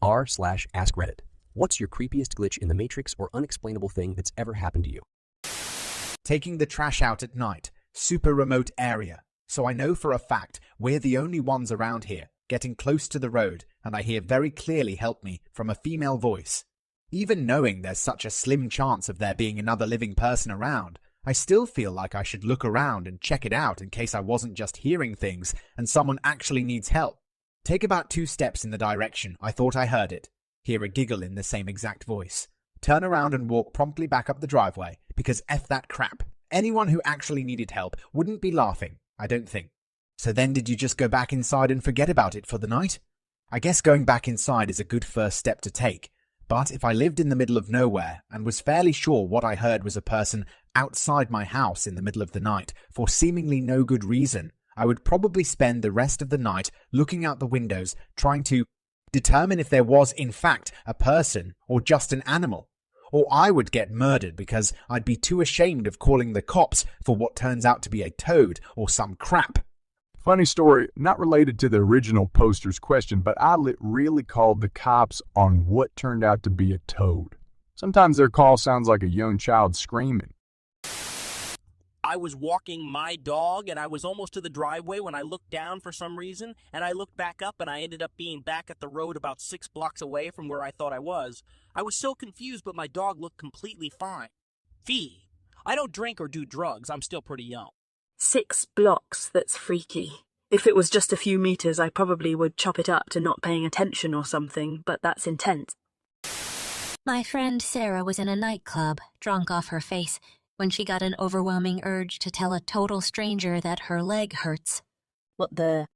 r/askreddit. What's your creepiest glitch in the Matrix or unexplainable thing that's ever happened to you? Taking the trash out at night, super remote area. So I know for a fact we're the only ones around here, getting close to the road, and I hear very clearly "help me" from a female voice. Even knowing there's such a slim chance of there being another living person around, I still feel like I should look around and check it out in case I wasn't just hearing things and someone actually needs help. Take about 2 steps in the direction I thought I heard it. Hear a giggle in the same exact voice. Turn around and walk promptly back up the driveway, because F that crap. Anyone who actually needed help wouldn't be laughing, I don't think. So then did you just go back inside and forget about it for the night? I guess going back inside is a good first step to take, but if I lived in the middle of nowhere and was fairly sure what I heard was a person outside my house in the middle of the night for seemingly no good reason, I would probably spend the rest of the night looking out the windows trying to determine if there was in fact a person or just an animal. Or I would get murdered because I'd be too ashamed of calling the cops for what turns out to be a toad or some crap. Funny story, not related to the original poster's question, but I really called the cops on what turned out to be a toad. Sometimes their call sounds like a young child screaming. I was walking my dog, and I was almost to the driveway when I looked down for some reason, and I looked back up, and I ended up being back at the road about 6 blocks away from where I thought I was. I was so confused, but my dog looked completely fine. Fee, I don't drink or do drugs. I'm still pretty young. 6 blocks, that's freaky. If it was just a few meters, I probably would chop it up to not paying attention or something, but that's intense. My friend Sarah was in a nightclub, drunk off her face, when she got an overwhelming urge to tell a total stranger that her leg hurts. What the?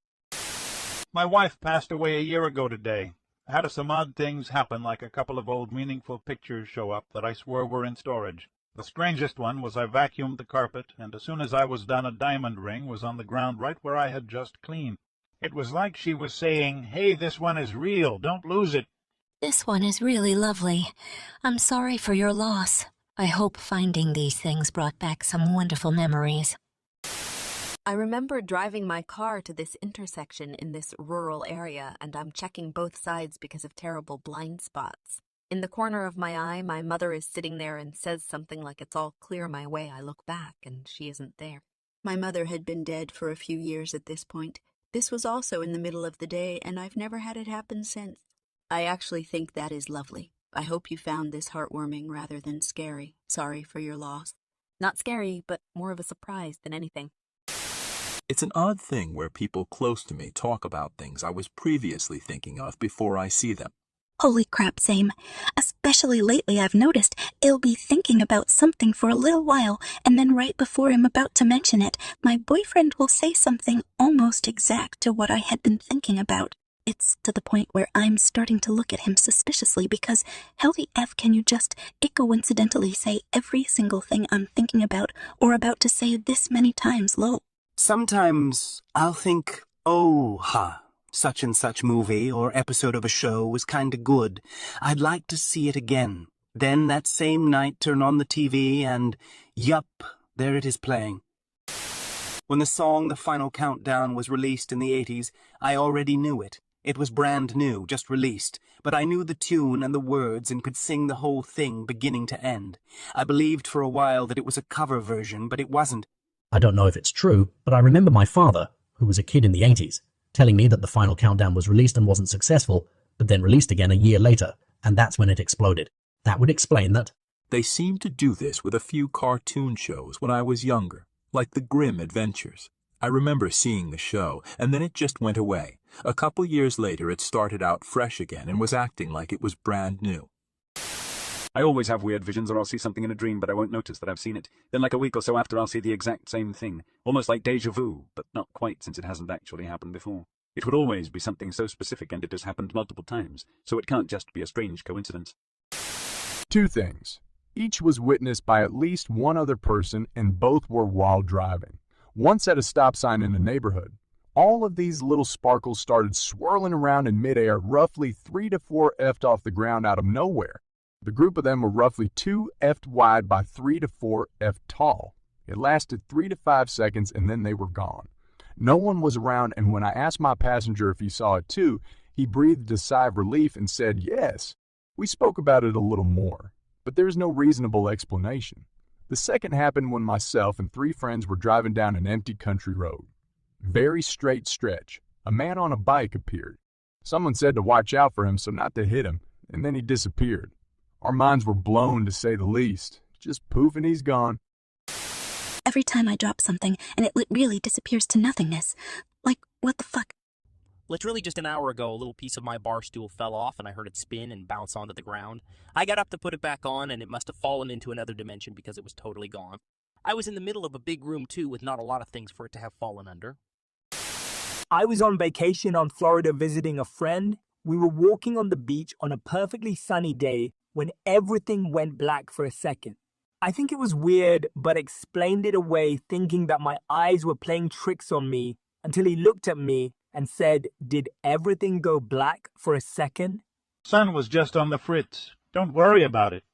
My wife passed away a year ago today. I had some odd things happen, like a couple of old meaningful pictures show up that I swore were in storage. The strangest one was I vacuumed the carpet, and as soon as I was done, a diamond ring was on the ground right where I had just cleaned. It was like she was saying, "Hey, this one is real, don't lose it." This one is really lovely. I'm sorry for your loss. I hope finding these things brought back some wonderful memories. I remember driving my car to this intersection in this rural area, and I'm checking both sides because of terrible blind spots. In the corner of my eye, my mother is sitting there and says something like it's all clear my way. I look back, and she isn't there. My mother had been dead for a few years at this point. This was also in the middle of the day, and I've never had it happen since. I actually think that is lovely. I hope you found this heartwarming rather than scary. Sorry for your loss. Not scary, but more of a surprise than anything. It's an odd thing where people close to me talk about things I was previously thinking of before I see them. Holy crap, same. Especially lately I've noticed I'll be thinking about something for a little while, and then right before I'm about to mention it, my boyfriend will say something almost exact to what I had been thinking about. It's to the point where I'm starting to look at him suspiciously because how the F can you just coincidentally say every single thing I'm thinking about or about to say this many times low? Sometimes I'll think, oh, such and such movie or episode of a show was kinda good. I'd like to see it again. Then that same night turn on the TV and, yup, there it is playing. When the song The Final Countdown was released in the 80s, I already knew it. It was brand new, just released, but I knew the tune and the words and could sing the whole thing beginning to end. I believed for a while that it was a cover version, but it wasn't. I don't know if it's true, but I remember my father, who was a kid in the 80s, telling me that The Final Countdown was released and wasn't successful, but then released again a year later, and that's when it exploded. That would explain that. They seemed to do this with a few cartoon shows when I was younger, like The Grimm Adventures. I remember seeing the show, and then it just went away. A couple years later, it started out fresh again and was acting like it was brand new. I always have weird visions, or I'll see something in a dream, but I won't notice that I've seen it. Then like a week or so after, I'll see the exact same thing. Almost like déjà vu, but not quite, since it hasn't actually happened before. It would always be something so specific, and it has happened multiple times, so it can't just be a strange coincidence. 2 things. Each was witnessed by at least one other person, and both were while driving. Once at a stop sign in a neighborhood. All of these little sparkles started swirling around in midair, roughly 3 to 4 F'd off the ground out of nowhere. The group of them were roughly 2 F'd wide by 3 to 4 F tall. It lasted 3 to 5 seconds and then they were gone. No one was around, and when I asked my passenger if he saw it too, He breathed a sigh of relief and said yes. We spoke about it a little more, but there's no reasonable explanation. The second happened when myself and 3 friends were driving down an empty country road. Very straight stretch. A man on a bike appeared. Someone said to watch out for him so not to hit him, and then he disappeared. Our minds were blown, to say the least. Just poof and he's gone. Every time I drop something and it really disappears to nothingness. Like, what the fuck? Literally just an hour ago, a little piece of my bar stool fell off and I heard it spin and bounce onto the ground. I got up to put it back on and it must have fallen into another dimension because it was totally gone. I was in the middle of a big room too with not a lot of things for it to have fallen under. I was on vacation on Florida visiting a friend. We were walking on the beach on a perfectly sunny day when everything went black for a second. I think it was weird, but explained it away thinking that my eyes were playing tricks on me until he looked at me and said, "Did everything go black for a second?" Sun was just on the fritz. Don't worry about it.